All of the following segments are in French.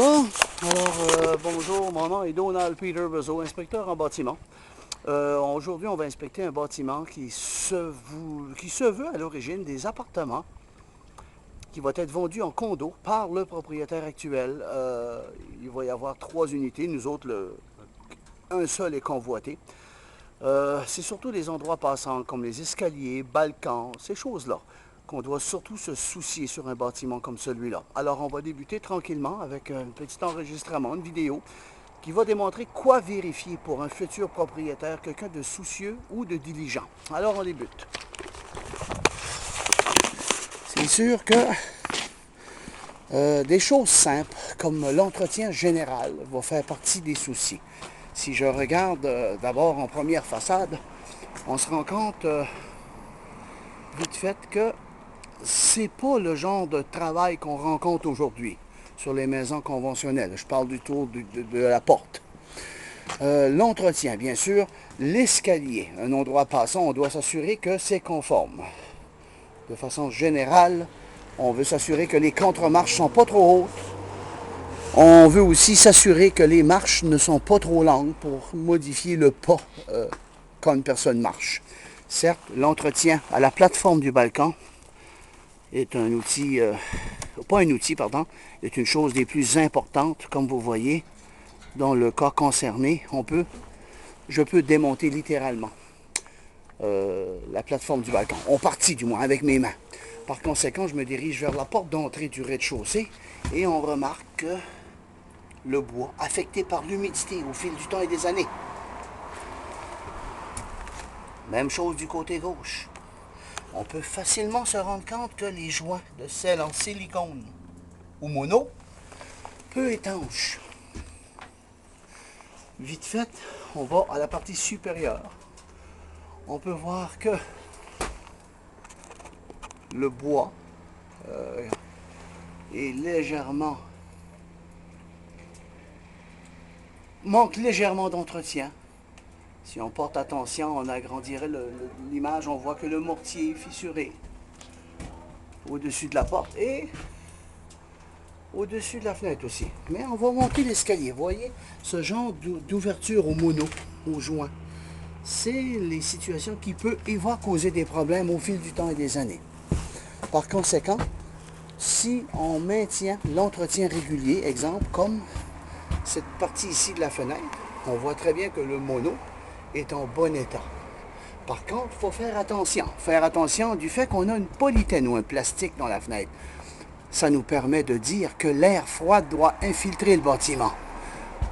Bon, alors bonjour, mon nom est Donald Peter Bezo, inspecteur en bâtiment. Aujourd'hui, on va inspecter un bâtiment qui se veut à l'origine des appartements qui va être vendu en condo par le propriétaire actuel. Il va y avoir 3 unités, nous autres, un seul est convoité. C'est surtout les endroits passants comme les escaliers, balcons, ces choses-là qu'on doit surtout se soucier sur un bâtiment comme celui-là. Alors on va débuter tranquillement avec un petit enregistrement, une vidéo qui va démontrer quoi vérifier pour un futur propriétaire, quelqu'un de soucieux ou de diligent. Alors on débute. C'est sûr que des choses simples comme l'entretien général va faire partie des soucis. Si je regarde d'abord en première façade, on se rend compte vite fait que c'est pas le genre de travail qu'on rencontre aujourd'hui sur les maisons conventionnelles. Je parle du tour de la porte. L'entretien, bien sûr, l'escalier, un endroit passant, on doit s'assurer que c'est conforme. De façon générale, on veut s'assurer que les contre-marches sont pas trop hautes. On veut aussi s'assurer que les marches ne sont pas trop longues pour modifier le pas quand une personne marche. Certes, l'entretien à la plateforme du balcon est un outil, pas un outil, pardon, est une chose des plus importantes, comme vous voyez. Dans le cas concerné, je peux démonter littéralement la plateforme du balcon, en partie du moins, avec mes mains. Par conséquent, je me dirige vers la porte d'entrée du rez-de-chaussée et on remarque que le bois, affecté par l'humidité au fil du temps et des années. Même chose du côté gauche. On peut facilement se rendre compte que les joints de sel en silicone ou mono, peu étanches. Vite fait, on va à la partie supérieure. On peut voir que le bois manque légèrement d'entretien. Si on porte attention, on agrandirait l'image, on voit que le mortier est fissuré au-dessus de la porte et au-dessus de la fenêtre aussi. Mais on va monter l'escalier. Vous voyez, ce genre d'ouverture au mono, au joint, c'est les situations qui peuvent et vont causer des problèmes au fil du temps et des années. Par conséquent, si on maintient l'entretien régulier, exemple comme cette partie ici de la fenêtre, on voit très bien que le mono est en bon état. Par contre, il faut faire attention. Faire attention du fait qu'on a une polythène ou un plastique dans la fenêtre. Ça nous permet de dire que l'air froid doit infiltrer le bâtiment.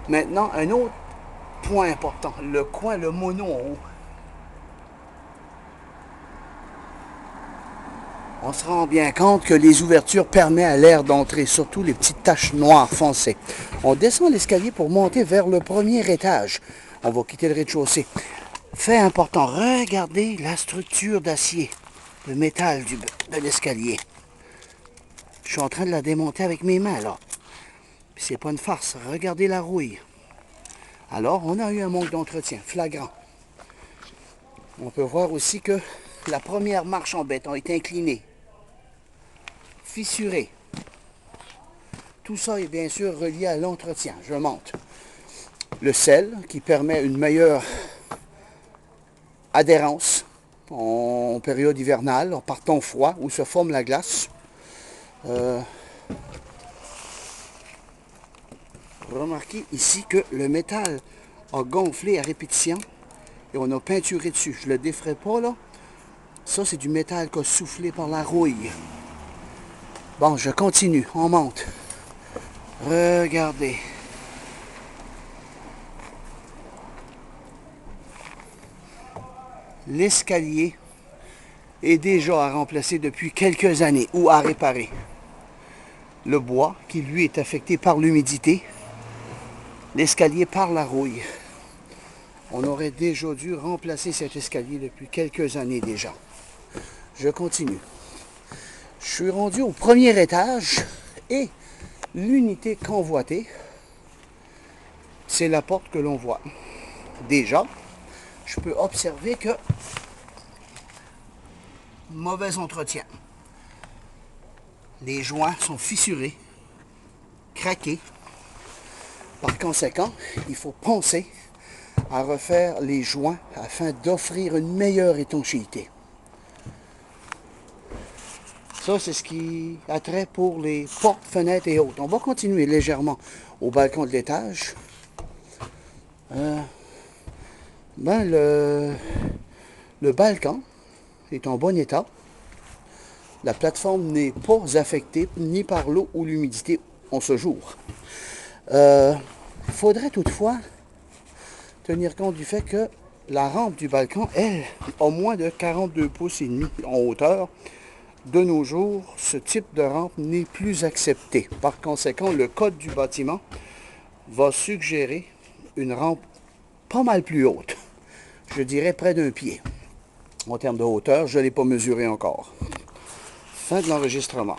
Maintenant, un autre point important, le coin, le mono en haut. On se rend bien compte que les ouvertures permettent à l'air d'entrer, surtout les petites taches noires foncées. On descend l'escalier pour monter vers le premier étage. On va quitter le rez-de-chaussée. Fait important, regardez la structure d'acier, de métal de l'escalier. Je suis en train de la démonter avec mes mains, là. Puis c'est pas une farce, regardez la rouille. Alors, on a eu un manque d'entretien, flagrant. On peut voir aussi que la première marche en béton est inclinée, fissurée. Tout ça est bien sûr relié à l'entretien. Je monte. Le sel, qui permet une meilleure adhérence en période hivernale, par temps froid, où se forme la glace. Remarquez ici que le métal a gonflé à répétition et on a peinturé dessus. Je ne le déferai pas là. Ça, c'est du métal qui a soufflé par la rouille. Bon, je continue. On monte. Regardez. L'escalier est déjà à remplacer depuis quelques années ou à réparer. Le bois, qui lui est affecté par l'humidité, l'escalier par la rouille. On aurait déjà dû remplacer cet escalier depuis quelques années déjà. Je continue. Je suis rendu au premier étage et l'unité convoitée, c'est la porte que l'on voit. Déjà, je peux observer que mauvais entretien. Les joints sont fissurés, craqués. Par conséquent, il faut penser à refaire les joints afin d'offrir une meilleure étanchéité. Ça, c'est ce qui a trait pour les portes, fenêtres et autres. On va continuer légèrement au balcon de l'étage. Le balcon est en bon état. La plateforme n'est pas affectée ni par l'eau ou l'humidité en ce jour. Il faudrait toutefois tenir compte du fait que la rampe du balcon, elle, a moins de 42 pouces et demi en hauteur. De nos jours, ce type de rampe n'est plus accepté. Par conséquent, le code du bâtiment va suggérer une rampe pas mal plus haute. Je dirais près d'un pied. En termes de hauteur, je ne l'ai pas mesuré encore. Fin de l'enregistrement.